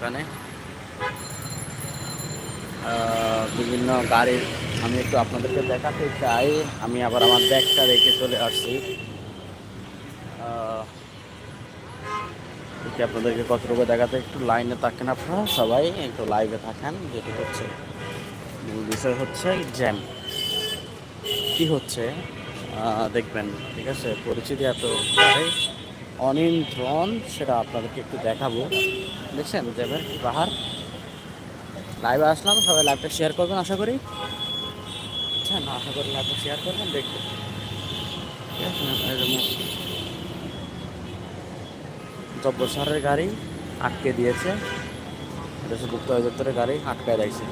ওখানে বিভিন্ন গাড়ির আমি একটু আপনাদেরকে দেখাতে চাই। আমি আবার আমার ব্যাগটা রেখে চলে আসছি। আপনাদেরকে কতটুকু দেখাতে, একটু লাইনে থাকেন, আপনারা সবাই একটু লাইভে থাকেন। যেটি হচ্ছে মূল বিষয় হচ্ছে জ্যাম কি হচ্ছে দেখবেন, ঠিক আছে। পরিচিতি এত অনিয়ন্ত্রণ, সেটা আপনাদেরকে একটু দেখাবো। দেখছেন জ্যামের বাহার। লাইভে আসলাম, সবাই লাইভটা শেয়ার করবেন আশা করি। বুঝছেন, আশা করি লাইভটা শেয়ার করবেন, দেখবেন। ঠিক আছে, জব্বর সারের গাড়ি আটকে দিয়েছে। এটা হচ্ছে গুপ্ত অধিদপ্তরের গাড়ি আটকায় দিয়েছে,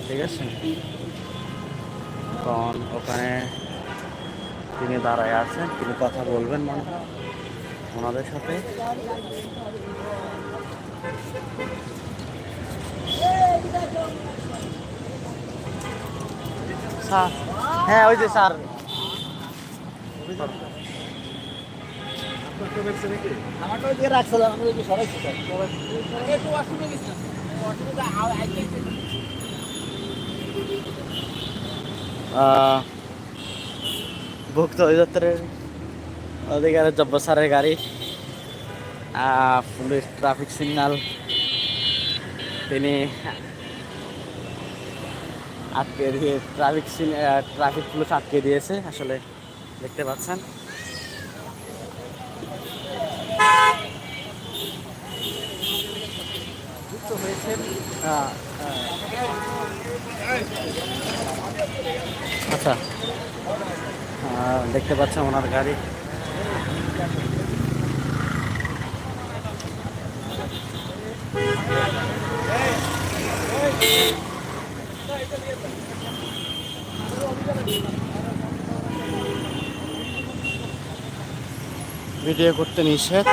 ঠিক আছে। কারণ ওখানে তিনি দাঁড়ায় আছেন, তিনি কথা বলবেন মনে হয় ওনাদের সাথে। স্যার, হ্যাঁ ওই যে স্যার, আমারটা দিয়ে রাখছিলাম, আমি ওই সরাইছি স্যার। ভুক্ত অধিদপ্তরের অধিকারের জব্বর স্যারের গাড়ি পুলিশ ট্রাফিক সিগন্যাল তিনি আটকে দিয়ে ট্রাফিক পুলিশ আটকে দিয়েছে। আসলে দেখতে পাচ্ছেন যুক্ত হয়েছেন। আচ্ছা, দেখতে পাচ্ছেন ওনার গাড়ি। ভিডিও করতে নিষেধ।